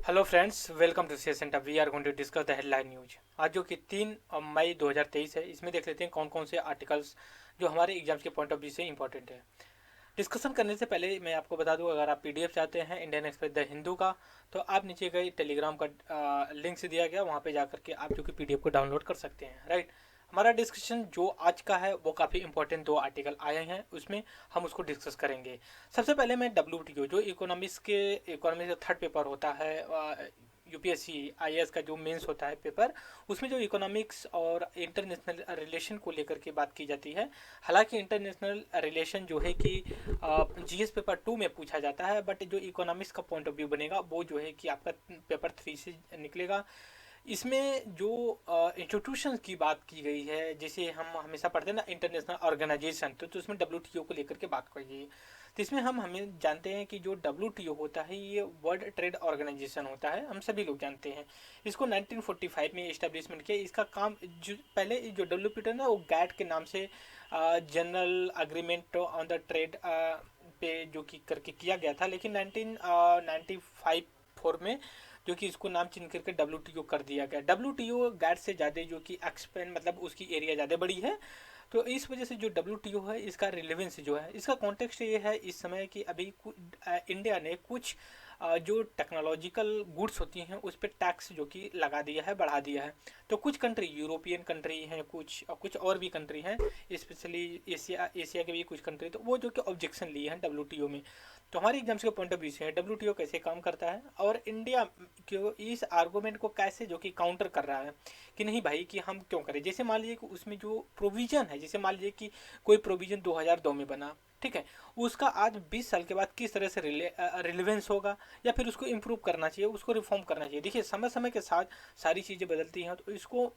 Hello friends, welcome to C centre. We are going to discuss the headline news. आज जो कि 3 मई 2023 है, इसमें देख लेते हैं कौन कौन से आर्टिकल्स जो हमारे एग्जाम्स के पॉइंट ऑफ व्यू से इंपॉर्टेंट है। डिस्कशन करने से पहले मैं आपको बता दूं, अगर आप पीडीएफ चाहते हैं इंडियन एक्सप्रेस द हिंदू का, तो आप नीचे गए टेलीग्राम का लिंक से दिया गया, वहाँ पे जा करके आप जो कि पीडीएफ को डाउनलोड कर सकते हैं। राइट। हमारा डिस्कशन जो आज का है वो काफ़ी इंपॉर्टेंट 2 आर्टिकल आए हैं, उसमें हम उसको डिस्कस करेंगे। सबसे पहले मैं डब्ल्यूटीओ जो इकोनॉमिक्स का थर्ड पेपर होता है, यूपीएससी आईएएस का जो मेंस होता है पेपर, उसमें जो इकोनॉमिक्स और इंटरनेशनल रिलेशन को लेकर के बात की जाती है। हालांकि इंटरनेशनल रिलेशन जो है कि जीएस पेपर 2 में पूछा जाता है, बट जो इकोनॉमिक्स का पॉइंट ऑफ व्यू बनेगा वो जो है कि आपका पेपर 3 से निकलेगा। इसमें जो इंस्टीट्यूशन की बात की गई है, जैसे हम हमेशा पढ़ते हैं ना, इंटरनेशनल ऑर्गेनाइजेशन, तो उसमें डब्ल्यूटीओ को लेकर के बात की गई। तो इसमें हम हमें जानते हैं कि जो डब्ल्यूटीओ होता है ये वर्ल्ड ट्रेड ऑर्गेनाइजेशन होता है, हम सभी लोग जानते हैं। इसको 1945 में इस्टेब्लिशमेंट किया। इसका काम जो पहले जो डब्ल्यूटीओ ना वो गैट के नाम से general agreement on the trade पे जो कि करके किया गया था, लेकिन 1995 फोर में जो कि इसको नाम चेंज करके डब्ल्यूटीओ कर दिया गया। डब्ल्यूटीओ गैट से ज़्यादा जो कि एक्सपेंड मतलब उसकी एरिया ज़्यादा बड़ी है, तो इस वजह से जो डब्ल्यूटीओ है इसका रिलेवेंस जो है, इसका कॉन्टेक्स्ट ये है इस समय कि अभी इंडिया ने कुछ जो टेक्नोलॉजिकल गुड्स होती हैं उस पर टैक्स जो कि लगा दिया है, बढ़ा दिया है। तो कुछ कंट्री, यूरोपियन कंट्री हैं, कुछ और भी कंट्री हैं, स्पेशली एशिया एशिया के भी कुछ कंट्री, तो वो जो कि ऑब्जेक्शन लिए हैं डब्ल्यूटीओ में। तो हमारे एग्जाम्स के पॉइंट ऑफ व्यू से डब्ल्यूटीओ कैसे काम करता है और इंडिया क्यों इस आर्गूमेंट को कैसे जो कि काउंटर कर रहा है कि नहीं भाई कि हम क्यों करें। जैसे मान लीजिए कि उसमें जो प्रोविजन है, जैसे मान लीजिए कि कोई प्रोविजन 2002 में बना, ठीक है, उसका आज 20 साल के बाद किस तरह से रिलेवेंस होगा, या फिर उसको इम्प्रूव करना चाहिए, उसको रिफॉर्म करना चाहिए। देखिए, समय समय के साथ सारी चीज़ें बदलती हैं, तो इसको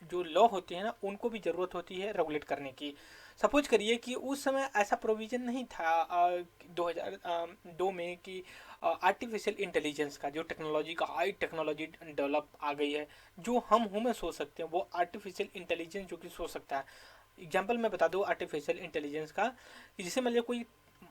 जो लॉ होती है ना उनको भी ज़रूरत होती है रेगुलेट करने की। सपोज करिए कि उस समय ऐसा प्रोविज़न नहीं था 2002 में कि आर्टिफिशियल इंटेलिजेंस का जो टेक्नोलॉजी का हाई टेक्नोलॉजी डेवलप आ गई है, जो हम ह्यूमन सोच सकते हैं वो आर्टिफिशियल इंटेलिजेंस जो कि सोच सकता है। एग्जाम्पल मैं बता दूँ आर्टिफिशियल इंटेलिजेंस का, कि जैसे मान लीजिए कोई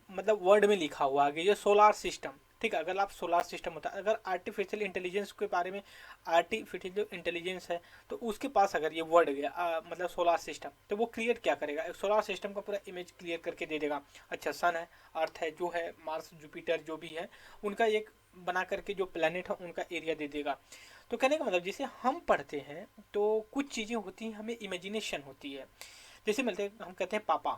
मतलब वर्ड में लिखा हुआ है कि ये सोलार सिस्टम, ठीक है, अगर आप सोलार सिस्टम होता है, अगर आर्टिफिशियल इंटेलिजेंस के बारे में, आर्टिफिशियल जो इंटेलिजेंस है तो उसके पास अगर ये वर्ड गया मतलब सोलार सिस्टम, तो वो क्रिएट क्या करेगा, एक सोलार सिस्टम का पूरा इमेज क्लियर करके दे देगा। अच्छा, सन है, अर्थ है, जो है मार्स जुपिटर जो भी है, उनका एक बना करके जो प्लेनेट है उनका एरिया दे देगा। तो कहने का मतलब, जैसे हम पढ़ते हैं तो कुछ चीज़ें होती हैं, हमें इमेजिनेशन होती है। जैसे मिलते हैं, हम कहते हैं पापा,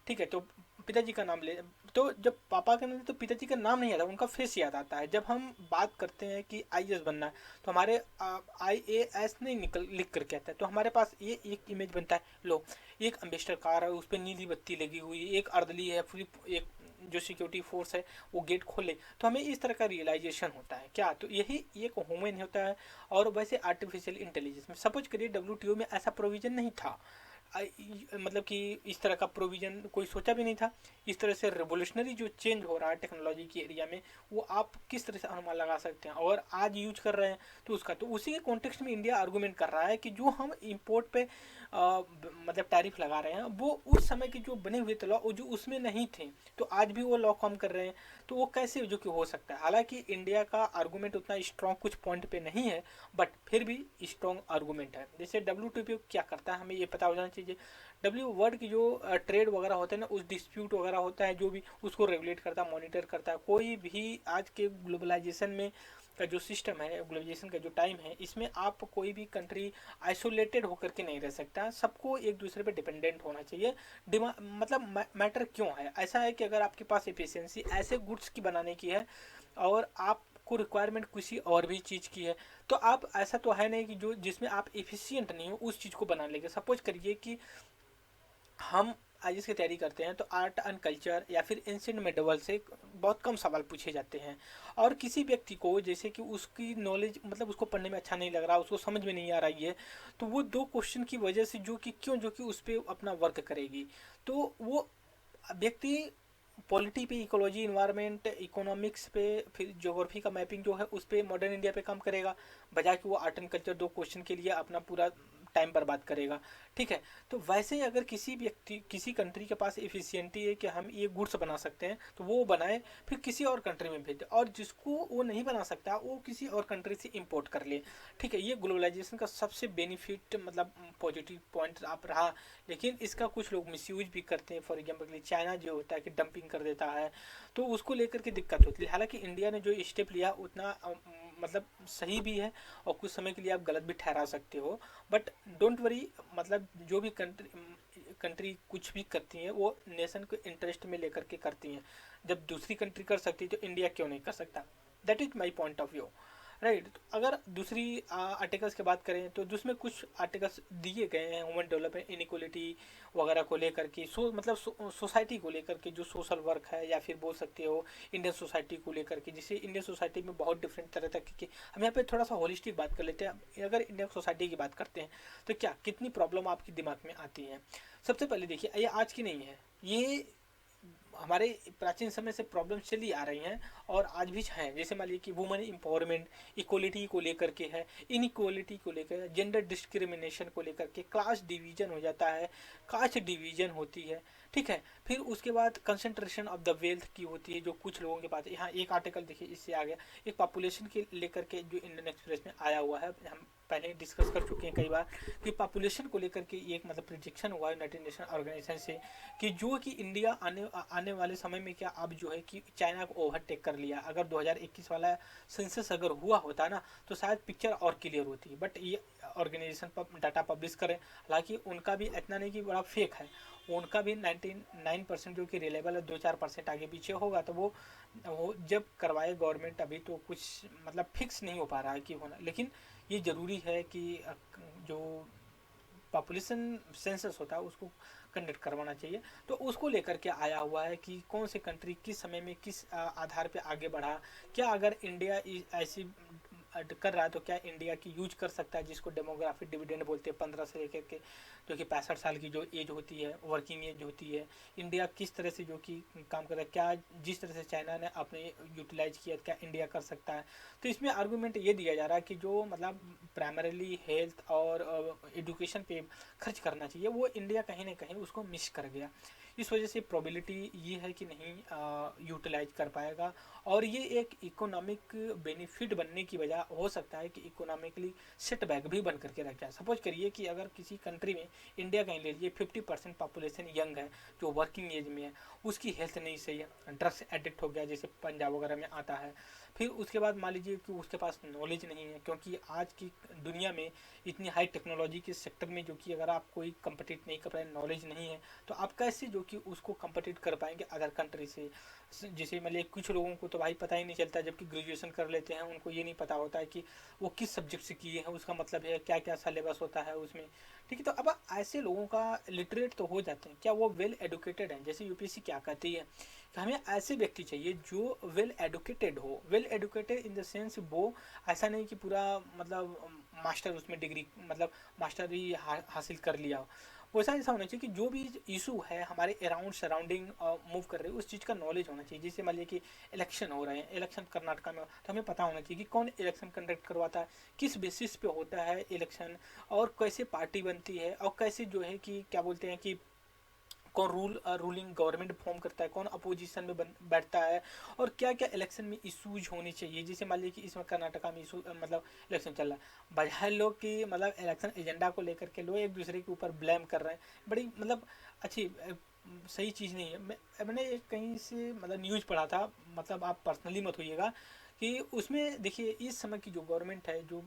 ठीक है, तो पिताजी का नाम ले, तो जब पापा का नाम तो पिताजी का नाम नहीं आता, उनका फेस याद आता है। जब हम बात करते हैं कि आईएएस बनना है, तो हमारे आईएएस नहीं निकल लिख करके आता है, तो हमारे पास ये एक इमेज बनता है। लो, एक एम्बेसडर कार है, उस पर नीली बत्ती लगी हुई, एक अर्दली है, फिर एक जो सिक्योरिटी फोर्स है वो गेट खोले, तो हमें इस तरह का रियलाइजेशन होता है क्या, तो यही एक ह्यूमन होता है। और वैसे आर्टिफिशियल इंटेलिजेंस में सपोज करिए डब्ल्यूटीओ में ऐसा प्रोविजन नहीं था, मतलब कि इस तरह का प्रोविजन कोई सोचा भी नहीं था। इस तरह से रेवोल्यूशनरी जो चेंज हो रहा है टेक्नोलॉजी की एरिया में, वो आप किस तरह से अनुमान लगा सकते हैं, और आज यूज कर रहे हैं तो उसका, तो उसी के कॉन्टेक्स्ट में इंडिया आर्गूमेंट कर रहा है कि जो हम इंपोर्ट पे मतलब टैरिफ लगा रहे हैं, वो उस समय के जो बने हुए थे लॉ, वो जो उसमें नहीं थे, तो आज भी वो लॉ कम कर रहे हैं। तो वो कैसे जो कि हो सकता है। हालांकि इंडिया का आर्गूमेंट उतना स्ट्रॉन्ग कुछ पॉइंट पे नहीं है, बट फिर भी स्ट्रॉन्ग आर्गूमेंट है। जैसे डब्ल्यूटीओ क्या करता है हमें ये पता हो जाना चाहिए। डब्ल्यू वर्ड की जो ट्रेड वगैरह होते हैं ना, उस डिस्प्यूट वगैरह होता है जो भी, उसको रेगुलेट करता है, मॉनिटर करता है। कोई भी आज के ग्लोबलाइजेशन में का जो सिस्टम है, ग्लोबलाइजेशन का जो टाइम है, इसमें आप कोई भी कंट्री आइसोलेटेड होकर के नहीं रह सकता, सबको एक दूसरे पे डिपेंडेंट होना चाहिए। मतलब मैटर क्यों है ऐसा है कि अगर आपके पास एफिशिएंसी ऐसे गुड्स की बनाने की है और आप को रिक्वायरमेंट किसी और भी चीज़ की है, तो आप ऐसा तो है नहीं कि जो जिसमें आप एफिशिएंट नहीं हो उस चीज़ को बना लेंगे। सपोज करिए कि हम आईएएस की तैयारी करते हैं, तो आर्ट एंड कल्चर या फिर एंशिएंट मेडवल से बहुत कम सवाल पूछे जाते हैं। और किसी व्यक्ति को जैसे कि उसकी नॉलेज मतलब उसको पढ़ने में अच्छा नहीं लग रहा, उसको समझ में नहीं आ रही है, तो वो 2 क्वेश्चन की वजह से जो कि क्यों जो कि उस पर अपना वर्क करेगी, तो वो व्यक्ति पॉलिटी पे, इकोलॉजी, इन्वायरमेंट, इकोनॉमिक्स पे, फिर ज्योग्राफी का मैपिंग जो है उस पर मॉडर्न इंडिया पे काम करेगा, बजाय कि वो आर्ट एंड कल्चर 2 क्वेश्चन के लिए अपना पूरा टाइम बर्बाद करेगा। ठीक है, तो वैसे ही अगर किसी व्यक्ति किसी कंट्री के पास एफिशिएंटी है कि हम ये गुड्स बना सकते हैं तो वो बनाए, फिर किसी और कंट्री में भेज दे, और जिसको वो नहीं बना सकता वो किसी और कंट्री से इंपोर्ट कर ले। ठीक है, ये ग्लोबलाइजेशन का सबसे बेनिफिट मतलब पॉजिटिव पॉइंट आप रहा, लेकिन इसका कुछ लोग मिसयूज भी करते हैं। फॉर एग्जाम्पल चाइना जो होता है कि डंपिंग कर देता है, तो उसको लेकर के दिक्कत होती है। हालांकि इंडिया ने जो स्टेप लिया उतना मतलब सही भी है, और कुछ समय के लिए आप गलत भी ठहरा सकते हो, बट डोंट वरी, मतलब जो भी कंट्री कुछ भी करती हैं वो नेशन को इंटरेस्ट में लेकर के करती हैं। जब दूसरी कंट्री कर सकती है तो इंडिया क्यों नहीं कर सकता? That is my point of view, right. तो अगर दूसरी आर्टिकल्स की बात करें तो जिसमें कुछ आर्टिकल्स दिए गए हैं ह्यूमन डेवलपमेंट इनइक्वलिटी वगैरह को लेकर के, मतलब सोसाइटी को लेकर के जो सोशल वर्क है, या फिर बोल सकते हो इंडियन सोसाइटी को लेकर के, जिसे इंडियन सोसाइटी में बहुत डिफरेंट तरह तक की, हम यहाँ पे थोड़ा सा होलिस्टिक बात कर लेते हैं। अगर इंडियन सोसाइटी की बात करते हैं तो क्या कितनी प्रॉब्लम आपके दिमाग में आती है? सबसे पहले देखिए, ये आज की नहीं है, ये हमारे प्राचीन समय से प्रॉब्लम चली आ रही हैं और आज भी हैं। जैसे मान लीजिए कि वुमेन एम्पावरमेंट, इक्वलिटी को लेकर के है, इनइक्वलिटी को लेकर, जेंडर डिस्क्रिमिनेशन को लेकर के, क्लास डिवीजन हो जाता है, कास्ट डिवीजन होती है। ठीक है, फिर उसके बाद कंसंट्रेशन ऑफ द वेल्थ की होती है जो कुछ लोगों के पास। यहाँ एक आर्टिकल देखिए इससे आ गया, एक पॉपुलेशन के लेकर के जो इंडियन एक्सप्रेस में आया हुआ है, हम पहले डिस्कस कर चुके हैं कई बार कि पॉपुलेशन को लेकर के एक मतलब प्रिडिक्शन हुआ है यूनाइटेड नेशन ऑर्गेनाइजेशन से कि जो कि इंडिया आने वाले समय में क्या अब जो है कि चाइना को ओवरटेक कर लिया। अगर 2021 वाला सेंसस अगर हुआ होता ना तो शायद पिक्चर और क्लियर होती, बट ये ऑर्गेनाइजेशन डाटा पब्लिश करें, हालांकि उनका भी इतना नहीं कि बड़ा फेक है, उनका भी 99% जो कि रिलेबल है, 2-4% आगे पीछे होगा, तो वो जब करवाए गवर्नमेंट, अभी तो कुछ मतलब फिक्स नहीं हो पा रहा है कि होना। लेकिन ये ज़रूरी है कि जो पॉपुलेशन सेंसस होता है उसको कंडक्ट करवाना चाहिए। तो उसको लेकर के आया हुआ है कि कौन से कंट्री किस समय में किस आधार पे आगे बढ़ा, क्या अगर इंडिया ऐसी कर रहा है तो क्या इंडिया की यूज कर सकता है, जिसको डेमोग्राफिक डिविडेंड बोलते हैं, 15 से लेकर के जो कि 65 साल की जो एज होती है, वर्किंग एज होती है। इंडिया किस तरह से जो कि काम कर रहा है, क्या जिस तरह से चाइना ने अपने यूटिलाइज किया क्या इंडिया कर सकता है। तो इसमें आर्गूमेंट ये दिया जा रहा है कि जो मतलब प्राइमरीली हेल्थ और एजुकेशन पे खर्च करना चाहिए वो इंडिया कहीं ना कहीं उसको मिस कर गया। इस वजह से प्रोबेबिलिटी ये है कि नहीं यूटिलाइज कर पाएगा, और ये एक इकोनॉमिक बेनिफिट बनने की वजह हो सकता है कि इकोनॉमिकली सेटबैक भी बन करके रख जाए। सपोज करिए कि अगर किसी कंट्री में, इंडिया का ले लीजिए, 50% पॉपुलेशन यंग है जो वर्किंग एज में है, उसकी हेल्थ नहीं सही है, ड्रग्स एडिक्ट हो गया जैसे पंजाब वगैरह में आता है। फिर उसके बाद मान लीजिए कि उसके पास नॉलेज नहीं है, क्योंकि आज की दुनिया में इतनी हाई टेक्नोलॉजी के सेक्टर में जो कि अगर आप कोई कम्पटिट नहीं कर पाए, नॉलेज नहीं है, तो आप कैसे जो कि उसको कम्पटिट कर पाएंगे अदर कंट्री से। जैसे मतलब कुछ लोगों को तो भाई पता ही नहीं चलता, जबकि ग्रेजुएशन कर लेते हैं उनको ये नहीं पता होता है कि वो किस सब्जेक्ट से किए हैं, उसका मतलब है क्या क्या सिलेबस होता है उसमें। ठीक है, तो अब ऐसे लोगों का लिटरेट तो हो जाते हैं, क्या वो वेल एडुकेटेड हैं? जैसे यूपीएससी क्या कहती है कि हमें ऐसे व्यक्ति चाहिए जो वेल एडुकेटेड हो। Well educated in the sense वो ऐसा नहीं कि पूरा मतलब मास्टर उसमें डिग्री मतलब मास्टर ही हासिल कर लिया हो। वैसा ऐसा होना चाहिए कि जो भी इशू है हमारे अराउंड सराउंडिंग मूव कर रहे हैं उस चीज़ का नॉलेज होना चाहिए। जैसे मान लीजिए कि इलेक्शन हो रहे हैं, इलेक्शन कर्नाटका में, तो हमें पता होना चाहिए कि कौन इलेक्शन कंडक्ट करवाता है, किस बेसिस पे होता है इलेक्शन, और कैसे पार्टी बनती है, और कैसे जो है कि क्या बोलते हैं कि कौन रूलिंग गवर्नमेंट फॉर्म करता है, कौन अपोजिशन में बैठता है, और क्या क्या इलेक्शन में इशूज होने चाहिए। जैसे मान लीजिए कि इसमें कर्नाटका में इशू मतलब इलेक्शन चल रहा है, बजाय लोग कि मतलब इलेक्शन एजेंडा को लेकर के लोग एक दूसरे के ऊपर ब्लेम कर रहे हैं, बड़ी मतलब अच्छी सही चीज़ नहीं है। मैंने एक कहीं से मतलब न्यूज़ पढ़ा था, मतलब आप पर्सनली मत होइएगा, कि उसमें देखिए इस समय की जो गवर्नमेंट है जो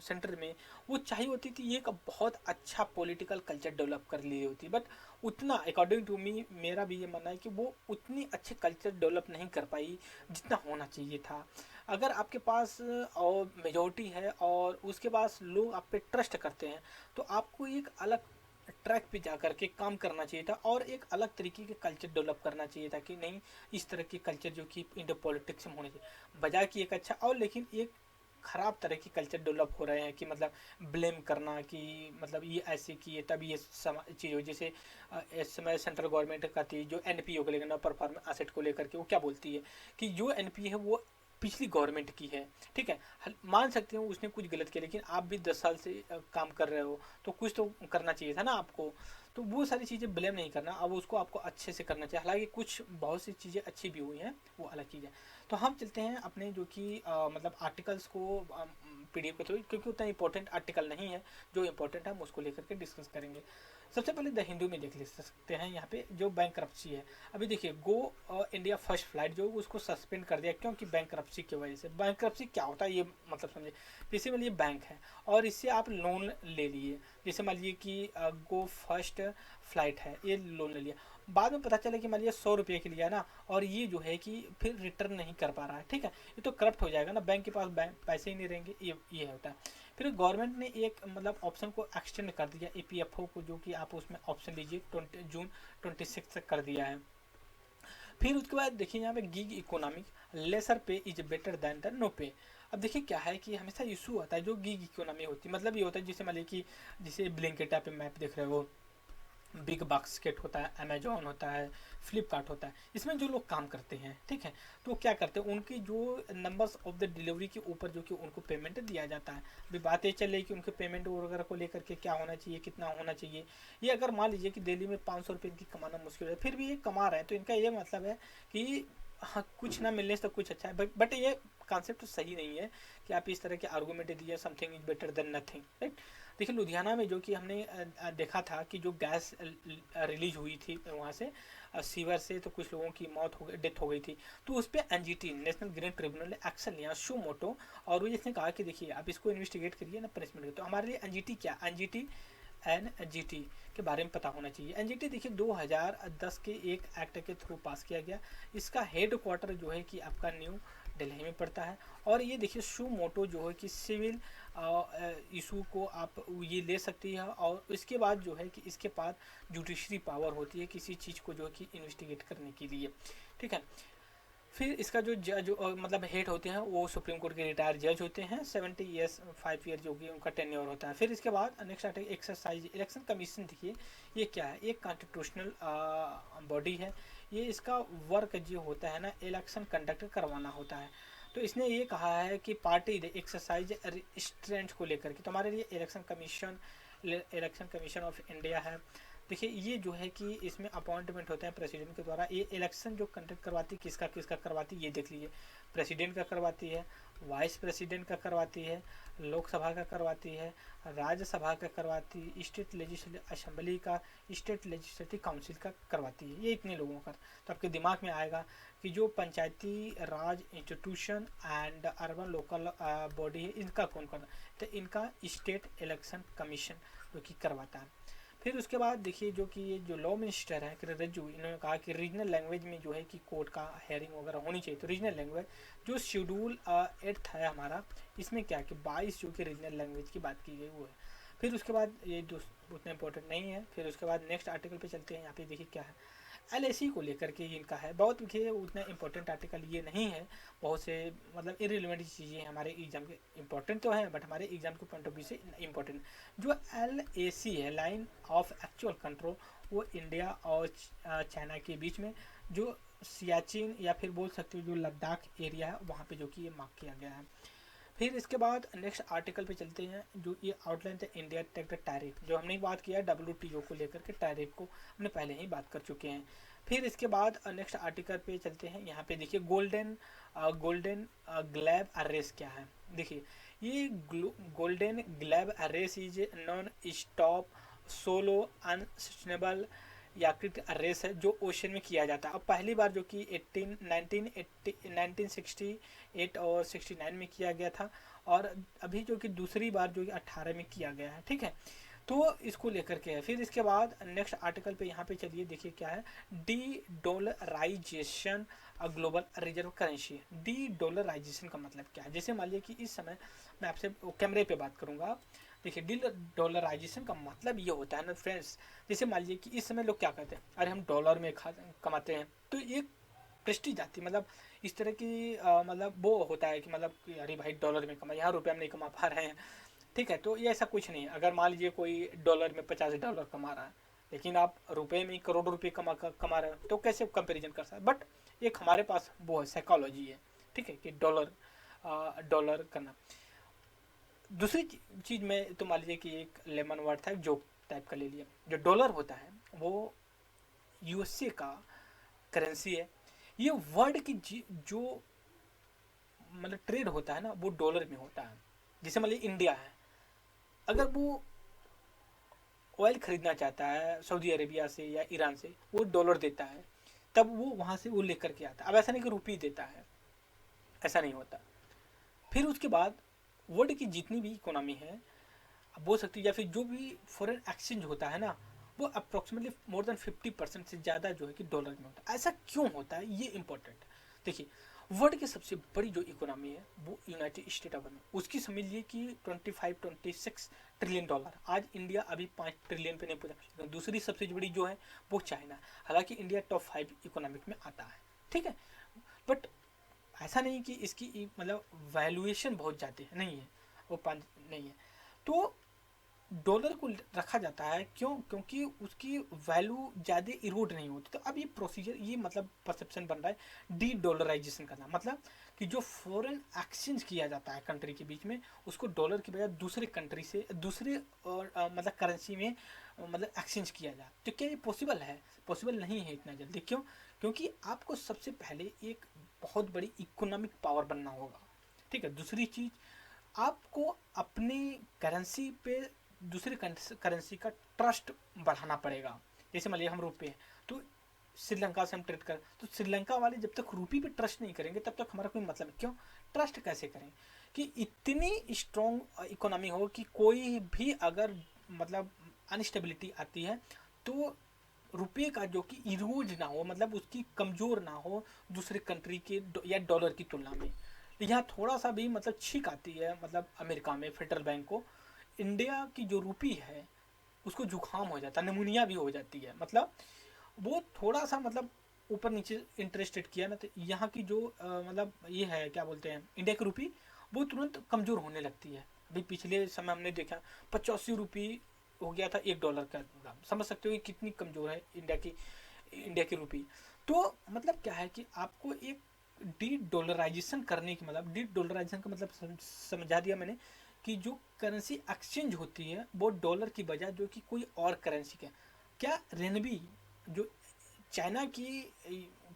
सेंटर में, वो चाहिए होती थी एक बहुत अच्छा पॉलिटिकल कल्चर डेवलप कर ली होती, बट उतना अकॉर्डिंग टू मी मेरा भी ये मानना है कि वो उतनी अच्छे कल्चर डेवलप नहीं कर पाई जितना होना चाहिए था। अगर आपके पास और मेजोरिटी है और उसके पास लोग आप पे ट्रस्ट करते हैं, तो आपको एक अलग ट्रैक पे जा कर के काम करना चाहिए था, और एक अलग तरीके के कल्चर डेवलप करना चाहिए था कि नहीं इस तरह के कल्चर जो कि इंडो पॉलिटिक्स में होने चाहिए, बजाय कि एक अच्छा, और लेकिन एक खराब तरह की कल्चर डेवलप हो रहे हैं कि मतलब ब्लेम करना कि मतलब ये ऐसे किए तब ये चीज़ हो। जैसे इस समय सेंट्रल गवर्नमेंट का थी जो एनपीओ को लेकर, ना परफॉर्मेंस एसेट को लेकर के, वो क्या बोलती है कि जो एनपीओ है वो पिछली गवर्नमेंट की है, ठीक है। मान सकते हो उसने कुछ गलत किया, लेकिन आप भी 10 साल से काम कर रहे हो, तो कुछ तो करना चाहिए था ना आपको। तो वो सारी चीज़ें ब्लेम नहीं करना, अब उसको आपको अच्छे से करना चाहिए। हालांकि कुछ बहुत सी चीज़ें अच्छी भी हुई हैं, वो अलग चीज़ है। तो हम चलते हैं अपने जो कि मतलब आर्टिकल्स को पीडीएफ के थ्रू, क्योंकि उतना इंपॉर्टेंट आर्टिकल नहीं है। जो इंपॉर्टेंट है हम उसको लेकर के डिस्कस करेंगे। सबसे पहले द हिंदू में देख ले सकते हैं यहाँ पे जो बैंक है। अभी देखिए, गो इंडिया फर्स्ट फ्लाइट जो उसको सस्पेंड कर दिया, क्योंकि बैंक की वजह से। बैंक क्या होता है ये मतलब समझे, जैसे मान लीजिए बैंक है और इससे आप लोन ले लिए, जैसे मान लीजिए कि गो फर्स्ट फ्लाइट है, ये लोन ले लिया, बाद में पता चला कि मान लीजिए 100 रुपये के लिए ना, और ये जो है कि फिर रिटर्न नहीं कर पा रहा है, ठीक है। ये तो करप्ट हो जाएगा ना, बैंक के पास बैंक पैसे ही नहीं रहेंगे, ये होता है। फिर गवर्नमेंट ने एक मतलब ऑप्शन को एक्सटेंड कर दिया, ईपीएफओ को, जो कि आप उसमें ऑप्शन लीजिए 20 जून 26 तक कर दिया है। फिर उसके बाद देखिए यहाँ पे gig economic, lesser pay is better than the no pay. अब देखिए क्या है कि हमेशा इशू आता है जो गिग इकोनॉमी होती है, मतलब ये होता है जैसे मान लीजिए कि जैसे ब्लिंकिट पे मैप देख रहे हो, बिग बास्केट होता है, अमेजोन होता है, फ्लिपकार्ट होता है, इसमें जो लोग काम करते हैं, ठीक है, तो क्या करते हैं, उनकी जो नंबर्स ऑफ द डिलीवरी के ऊपर जो कि उनको पेमेंट दिया जाता है। अभी बात ये चल रही कि उनके पेमेंट वगैरह को लेकर के क्या होना चाहिए, कितना होना चाहिए। ये अगर मान लीजिए कि दिल्ली में 500 रुपये इनकी कमाना मुश्किल है, फिर भी ये कमा रहे हैं, तो इनका ये मतलब है कि हाँ, कुछ ना मिलने से तो कुछ अच्छा है। बट ये कॉन्सेप्ट सही नहीं है कि आप इस तरह के आर्गूमेंट दिए something is better then nothing, right. देखिए लुधियाना में जो कि हमने देखा था कि जो गैस रिलीज हुई थी वहाँ से सीवर से, तो कुछ लोगों की मौत हो गई, डेथ हो गई थी। तो उस पर एनजीटी नेशनल ग्रीन ट्रिब्यूनल ने एक्शन लिया, शो मोटो, और वो इसने कहा कि देखिए आप इसको इन्वेस्टिगेट करिए ना, पनिशमेंट करिए। तो हमारे लिए एनजीटी क्या, एनजीटी के बारे में पता होना चाहिए। एनजीटी देखिए 2010 के एक एक्ट के थ्रू पास किया गया। इसका हेड क्वार्टर जो है कि आपका न्यू दिल्ली में पड़ता है। और ये देखिए शू मोटो जो है कि सिविल इशू को आप ये ले सकती है, और इसके बाद जो है कि इसके पास जुडिशरी पावर होती है किसी चीज़ को जो है कि इन्वेस्टिगेट करने के लिए, ठीक है। फिर इसका जो जज मतलब हेड होते हैं वो सुप्रीम कोर्ट के रिटायर जज होते हैं, 70 ईयर्स 5 ईयर जो कि उनका टेन्योर होता है। फिर इसके बाद नेक्स्ट आते हैं एक्सरसाइज इलेक्शन कमीशन। देखिए ये क्या है, एक कॉन्स्टिट्यूशनल बॉडी है। ये इसका वर्क जो होता है ना, इलेक्शन कंडक्ट करवाना होता है। तो इसने ये कहा है कि पार्टी एक्सरसाइज रिस्ट्रेंट को लेकर के, तो हमारे लिए इलेक्शन कमीशन ऑफ इंडिया है। देखिए ये जो है कि इसमें अपॉइंटमेंट होते हैं प्रेसिडेंट के द्वारा। ये इलेक्शन जो कंडक्ट करवाती है, किसका किसका करवाती है ये देख लीजिए, प्रेसिडेंट का करवाती है, वाइस प्रेसिडेंट का करवाती है, लोकसभा का करवाती है, राज्यसभा का करवाती है, स्टेट लेजिस्लेटिव असेंबली का, स्टेट लेजिस्लेटिव काउंसिल का करवाती है। ये इतने लोगों का, तो आपके दिमाग में आएगा कि जो Panchayati Raj institution and urban local body है, इनका कौन करता है, तो इनका स्टेट इलेक्शन कमीशन जो कि करवाता है। फिर उसके बाद देखिए जो कि ये जो लॉ मिनिस्टर है किरण रिजिजू, इन्होंने कहा कि रीजनल लैंग्वेज में जो है कि कोर्ट का हेयरिंग वगैरह होनी चाहिए। तो रीजनल लैंग्वेज जो शेड्यूल 8 है हमारा, इसमें क्या कि 22 जो कि रीजनल लैंग्वेज की बात की गई वो है। फिर उसके बाद ये उतना इंपॉर्टेंट नहीं है। फिर उसके बाद नेक्स्ट आर्टिकल पे चलते हैं। यहाँ पे देखिए क्या है, एलआईसी को लेकर के इनका है। बहुत देखिए उतना इंपॉर्टेंट आर्टिकल ये नहीं है, बहुत से मतलब इरेलीवेंट चीज़ें हमारे एग्जाम के इंपॉर्टेंट तो हैं, बट हमारे एग्जाम के पॉइंट ऑफ व्यू से इंपॉर्टेंट। जो एलएसी है, लाइन ऑफ एक्चुअल कंट्रोल, वो इंडिया और चाइना के बीच में जो सियाचिन या फिर बोल सकते हो जो लद्दाख एरिया है, वहाँ पे जो कि ये मार्क किया गया है। फिर इसके बाद नेक्स्ट आर्टिकल पे चलते हैं, जो ये आउटलाइन थे इंडिया टेक टैरिफ, जो हमने बात किया WTO को लेकर के टैरिफ को हमने पहले ही बात कर चुके हैं। फिर इसके बाद नेक्स्ट आर्टिकल पे चलते हैं। यहाँ पे देखिए गोल्डन ग्लैब अरेस क्या है। देखिए ये golden globe race is non stop solo unsustainable याकृत रेस है जो ओशन में किया जाता है। अब पहली बार जो कि 1968 और 69 में किया गया था, और अभी जो कि दूसरी बार जो कि 18 में किया गया है, ठीक है। तो इसको लेकर के है। फिर इसके बाद नेक्स्ट आर्टिकल पे यहाँ पे चलिए देखिए क्या है, de dollarisation global reserve currency. De dollarisation का मतलब क्या है, जैसे मान लीजिए कि इस समय मैं आपसे कैमरे पे बात करूँगा। देखिए डी डॉलराइजेशन का मतलब ये होता है ना फ्रेंड्स, जैसे मान लीजिए कि इस समय लोग क्या करते हैं, अरे हम डॉलर में कमाते हैं, तो ये प्रेस्टीज आती है, मतलब इस तरह की मतलब वो होता है कि मतलब कि अरे भाई डॉलर में कमा, यहाँ रुपये में नहीं कमा पा रहे हैं, ठीक है। तो ये ऐसा कुछ नहीं है। अगर मान लीजिए कोई डॉलर में $50 कमा रहा है, लेकिन आप रुपये में करोड़ों रुपये कमा रहे हो, तो कैसे कंपेरिजन कर सकते हैं। बट एक हमारे पास वो है साइकोलॉजी है, ठीक है, कि डॉलर करना। दूसरी चीज में तो मान लीजिए कि एक लेमन वर्ड था, जोक टाइप का ले लिया। जो डॉलर होता है वो यूएसए का करेंसी है। ये वर्ल्ड की जो मतलब ट्रेड होता है ना वो डॉलर में होता है। जैसे मान लीजिए इंडिया है, अगर वो ऑयल खरीदना चाहता है सऊदी अरेबिया से या ईरान से, वो डॉलर देता है, तब वो वहां से वो लेकर के आता है। अब ऐसा नहीं कि रुपये देता है, ऐसा नहीं होता। फिर उसके बाद वर्ल्ड की जितनी भी इकोनॉमी है बोल सकती है, या फिर जो भी फॉरेन एक्सचेंज होता है ना, वो अप्रोक्सीमेटली मोर देन 50% से ज़्यादा जो है कि डॉलर में होता है। ऐसा क्यों होता है ये इंपॉर्टेंट। देखिए, वर्ल्ड की सबसे बड़ी जो इकोनॉमी है वो यूनाइटेड स्टेट ऑफ अमेरिका, उसकी समझ लीजिए कि 25-26 ट्रिलियन डॉलर। आज इंडिया अभी 5 ट्रिलियन पे नहीं पहुंचा, लेकिन दूसरी सबसे बड़ी जो है वो चाइना है। हालांकि इंडिया टॉप 5 इकोनॉमिक में आता है, ठीक है, बट ऐसा नहीं कि इसकी मतलब वैल्यूएशन बहुत ज़्यादा है, नहीं है, वो 5 नहीं है। तो डॉलर को रखा जाता है, क्यों? क्योंकि उसकी वैल्यू ज़्यादा इरोड नहीं होती। तो अब ये प्रोसीजर, ये मतलब परसेप्शन बन रहा है डी डॉलराइजेशन करना, मतलब कि जो फॉरेन एक्सचेंज किया जाता है कंट्री के बीच में, उसको डॉलर की बजाय दूसरे कंट्री से दूसरे और मतलब करेंसी में मतलब एक्सचेंज किया जाए। तो क्या ये पॉसिबल है? पॉसिबल नहीं है इतना जल्दी। क्यों? क्योंकि आपको सबसे पहले एक बहुत बड़ी इकोनॉमिक पावर बनना होगा, ठीक है। दूसरी चीज़, आपको अपनी करेंसी पे दूसरी करेंसी का ट्रस्ट बढ़ाना पड़ेगा। जैसे मान लीजिए हम रुपये हैं, तो श्रीलंका से हम ट्रेड करें, तो श्रीलंका वाले जब तक रुपये पे ट्रस्ट नहीं करेंगे तब तक हमारा कोई मतलब नहीं। क्यों? ट्रस्ट कैसे करें कि इतनी स्ट्रॉन्ग इकोनॉमी हो कि कोई भी अगर मतलब अनस्टेबिलिटी आती है तो रुपये का जो कि इरोज ना हो, मतलब उसकी कमज़ोर ना हो दूसरे कंट्री के या डॉलर की तुलना में। यहाँ थोड़ा सा भी मतलब छींक आती है, मतलब अमेरिका में फेडरल बैंक को इंडिया की जो रुपी है उसको जुकाम हो जाता है, नमूनिया भी हो जाती है। मतलब वो थोड़ा सा मतलब ऊपर नीचे इंटरेस्ट रेट किया ना, तो यहाँ की जो मतलब ये है क्या बोलते हैं इंडिया की रुपी, वो तुरंत कमज़ोर होने लगती है। अभी पिछले समय हमने देखा 85 रुपये हो गया था $1 का दाम। समझ सकते हो कि कितनी कमज़ोर है इंडिया की रुपी। तो मतलब क्या है कि आपको एक डी डॉलराइजेशन करने की, मतलब डी डॉलराइजेशन का मतलब समझा दिया मैंने, कि जो करेंसी एक्सचेंज होती है वो डॉलर की बजाय जो कि कोई और करेंसी का, क्या रेनबी जो चाइना की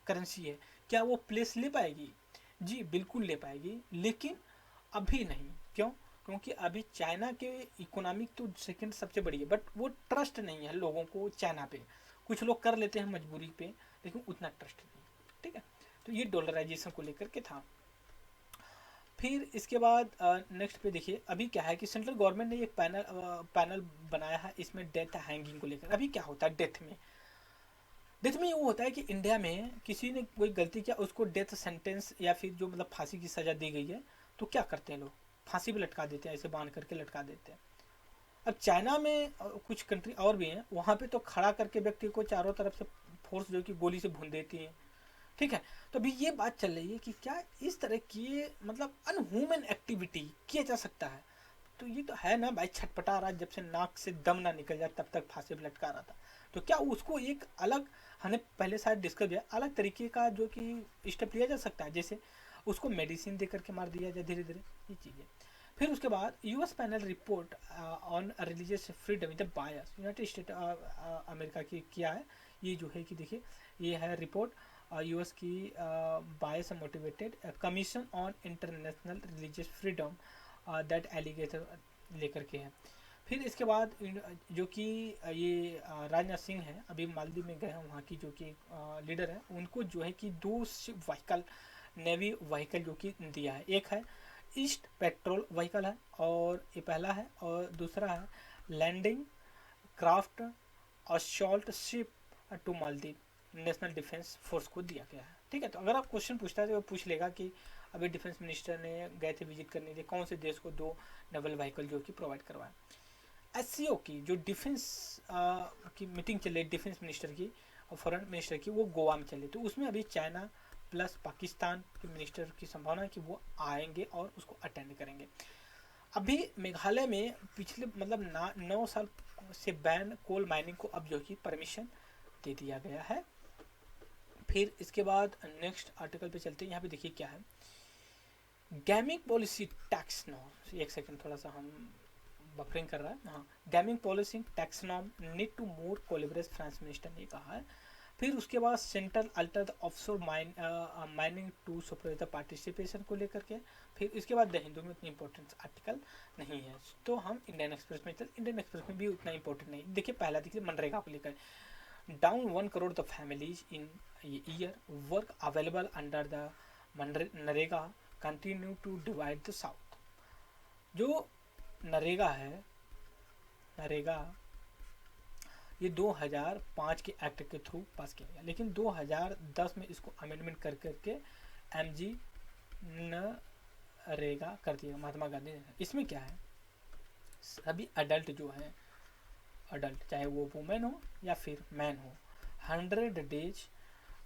करेंसी है, क्या वो प्लेस ले पाएगी? जी बिल्कुल ले पाएगी, लेकिन अभी नहीं। क्यों? क्योंकि अभी चाइना के इकोनॉमिक तो सेकंड सबसे बड़ी है, बट वो ट्रस्ट नहीं है लोगों को चाइना पे। कुछ लोग कर लेते हैं मजबूरी पे, लेकिन उतना ट्रस्ट नहीं, ठीक है। तो ये डॉलराइजेशन को लेकर के था। फिर इसके बाद नेक्स्ट पे देखिए, अभी क्या है कि सेंट्रल गवर्नमेंट ने एक पैनल बनाया है इसमें डेथ हैंगिंग को लेकर। अभी क्या होता है डेथ में ये होता है कि इंडिया में किसी ने कोई गलती किया, उसको डेथ सेंटेंस या फिर जो मतलब फांसी की सज़ा दी गई है, तो क्या करते हैं लोग, फांसी पे लटका देते हैं, ऐसे बांध करके लटका देते हैं। अब चाइना में कुछ कंट्री और भी हैं, वहाँ पे तो खड़ा करके व्यक्ति को चारों तरफ से फोर्स जो कि गोली से भून देती है, ठीक है। तो अभी ये बात चल रही है कि क्या इस तरह की मतलब अनह्यूमन एक्टिविटी किया जा सकता है? तो ये तो है ना भाई, छटपटा रहा जब से नाक से दम ना निकल जाए तब तक फांसी पे लटका रहा था। तो क्या उसको एक अलग, हमने पहले शायद डिस्कस किया, अलग तरीके का जो कि स्टेप लिया जा सकता है, जैसे उसको मेडिसिन दे करके मार दिया जाए धीरे धीरे, ये चीज़ें। फिर उसके बाद US panel report on religious freedom in the bias, United state America की किया है ये जो है कि देखिए, ये है रिपोर्ट यूएस की bias motivated commission on international religious freedom that alligator लेकर के है। फिर इसके बाद जो कि ये राजनाथ सिंह हैं, अभी मालदीव में गए हैं, वहाँ की जो कि लीडर है, उनको जो है कि 2 व्हीकल, नेवी व्हीकल जो कि दिया है। एक है ईस्ट पेट्रोल व्हीकल है, और ये पहला है, और दूसरा है landing craft assault ship to Maldives national defence force को दिया गया है, ठीक है। तो अगर आप क्वेश्चन पूछता है तो वो पूछ लेगा कि अभी डिफेंस मिनिस्टर ने गए थे विजिट करने के लिए, कौन से देश को 2 नेवल व्हीकल जो कि प्रोवाइड करवाया। एससीओ की जो डिफेंस की मीटिंग चल रही डिफेंस मिनिस्टर की और फॉरेन मिनिस्टर की, वो गोवा में चली, तो उसमें अभी चाइना प्लस पाकिस्तान के मिनिस्टर की संभावना है कि वो आएंगे और उसको अटेंड करेंगे। अभी मेघालय में पिछले मतलब 9 साल से बैन कोल माइनिंग को अब जो कि परमिशन दे दिया गया है। फिर इसके बाद नेक्स्ट आर्टिकल पे चलते हैं। यहाँ पे देखिए क्या है गेमिंग पॉलिसी टैक्स नॉर्म, एक सेकंड थोड़ा सा हम बफरिंग कर रहा है। हाँ, gaming policy tax norm need to more calibrates France minister ने कहा है। फिर उसके बाद central alter the offshore mining to supervise the participation को लेकर के। फिर इसके बाद द हिंदू में उतनी इंपॉर्टेंस आर्टिकल नहीं है, तो हम इंडियन एक्सप्रेस में चल, इंडियन एक्सप्रेस में भी उतना इंपॉर्टेंट नहीं। देखिए पहला देखिए मनरेगा को लेकर, down 1 crore the families in year, work available under the NREGA continue to divide the south. जो नरेगा है, नरेगा ये 2005 के एक्ट के थ्रू पास किया गया, लेकिन 2010 में इसको अमेंडमेंट कर करके एमजी नरेगा कर दिया महात्मा गांधी ने। इसमें क्या है, सभी अडल्ट जो है, अडल्ट चाहे वो वुमेन हो या फिर मैन हो, 100 डेज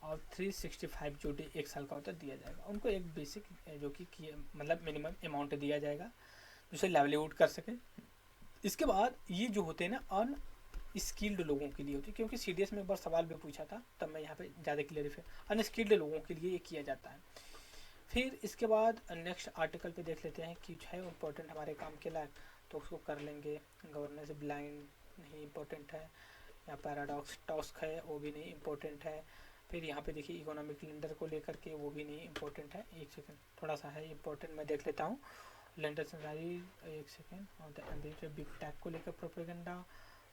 और 365 जो डे, 1 साल का होता है, दिया जाएगा उनको। एक बेसिक जो कि मतलब मिनिमम अमाउंट दिया जाएगा जिससे लाइवलीहुड कर सके। इसके बाद ये जो होते हैं ना अन स्किल्ड लोगों के लिए होती है, क्योंकि सीडीएस में एक बार सवाल भी पूछा था, तब मैं यहाँ पे ज़्यादा क्लियरिफाई, अनस्किल्ड लोगों के लिए ये किया जाता है। फिर इसके बाद नेक्स्ट आर्टिकल पे देख लेते हैं कि है इम्पोर्टेंट हमारे काम के लायक, तो उसको कर लेंगे। गवर्नेंस ब्लाइंड नहीं इम्पोर्टेंट है, या पैराडॉक्स टॉस्क है वो भी नहीं इम्पोर्टेंट है। फिर यहाँ पे देखिए इकोनॉमिक लेंडर को लेकर के वो भी नहीं इम्पोर्टेंट है। एक सेकेंड थोड़ा सा है इम्पोर्टेंट, मैं देख लेता हूँ। लेंडर संसारी, एक सेकेंड, और बिग टैग को लेकर प्रोपेगेंडा।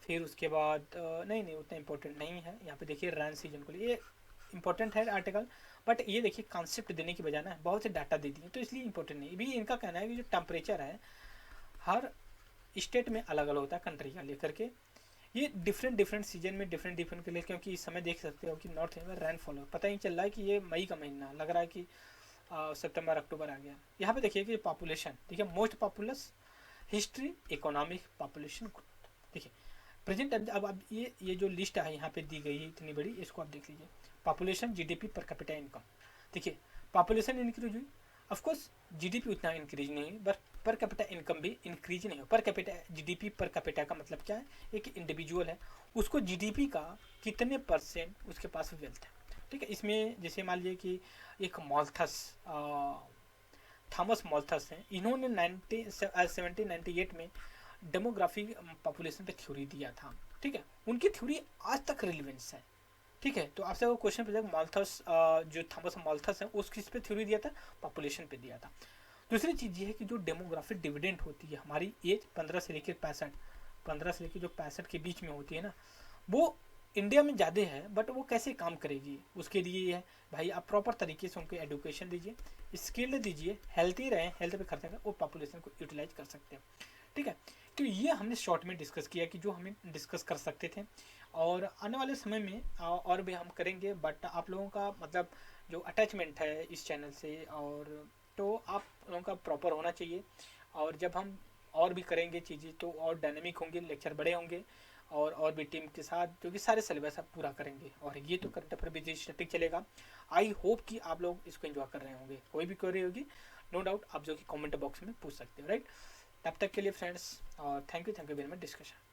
फिर उसके बाद नहीं उतना इम्पोर्टेंट नहीं है। यहाँ पे देखिए रैन सीजन को लिए, ये इंपॉर्टेंट है आर्टिकल, बट ये देखिए कॉन्सेप्ट देने की बजाय ना बहुत से डाटा दे दिए, तो इसलिए इंपॉर्टेंट नहीं। भी इनका कहना है कि जो टेम्परेचर है हर स्टेट में अलग अलग होता है कंट्री का लेकर के, ये डिफरेंट सीजन में डिफरेंट के लिए, क्योंकि इस समय देख सकते हो कि नॉर्थ में रेनफॉल हो, पता ही चल रहा है कि ये मई का महीना लग रहा है कि सितंबर अक्टूबर आ गया। यहाँ पे देखिए कि पॉपुलेशन, देखिए most populous, history, economic, population growth. देखिए प्रेजेंट, अब आप ये जो लिस्ट है यहाँ पे दी गई है इतनी बड़ी, इसको आप देख लीजिए। Population, GDP, per capita income. देखिए पॉपुलेशन इंक्रीज हुई, ऑफकोर्स जीडीपी उतना इंक्रीज नहीं हुई, बट पर कैपिटा इनकम भी इंक्रीज नहीं हो। Per capita GDP per capita का मतलब क्या है, एक इंडिविजुअल है उसको जीडीपी का कितने परसेंट उसके पास वेल्थ है, ठीक है। इसमें जैसे मान लीजिए कि एक मॉल्थस, थॉमस मॉल्थस हैं, इन्होंने 1798 में डेमोग्राफी पॉपुलेशन पे थ्योरी दिया था, ठीक है। उनकी थ्योरी आज तक रिलेवेंस है, ठीक है। तो आपसे वो क्वेश्चन पूछा मॉल्थस, जो थॉमस मॉल्थस है उस किस पे थ्योरी दिया था, पॉपुलेशन पे दिया था। दूसरी चीज़ ये है कि जो डेमोग्राफिक डिविडेंड होती है, हमारी एज 15 से लेकर 65, 15 से लेकर जो 65 के बीच में होती है ना, वो इंडिया में ज़्यादा है, बट वो कैसे काम करेगी उसके लिए है भाई आप प्रॉपर तरीके से उनको एडुकेशन दीजिए, स्किल्ड दीजिए, हेल्थी रहें, हेल्थ पे खर्चा करें, वो पॉपुलेशन को यूटिलाइज कर सकते हैं, ठीक है। तो ये हमने शॉर्ट में डिस्कस किया कि जो हमें डिस्कस कर सकते थे, और आने वाले समय में और भी हम करेंगे, बट आप लोगों का मतलब जो अटैचमेंट है इस चैनल से, और तो आप लोगों का प्रॉपर होना चाहिए। और जब हम और भी करेंगे चीज़ें तो और डायनेमिक होंगे, लेक्चर बड़े होंगे, और भी टीम के साथ जो कि सारे सिलेबस आप पूरा करेंगे। और ये तो करंट अफेयर भी स्टैटिक चलेगा। आई होप कि आप लोग इसको एंजॉय कर रहे होंगे। कोई भी क्वेरी होगी नो डाउट आप जो कि कमेंट बॉक्स में पूछ सकते हो, राइट। तब तक के लिए फ्रेंड्स, और thank you very much discussion.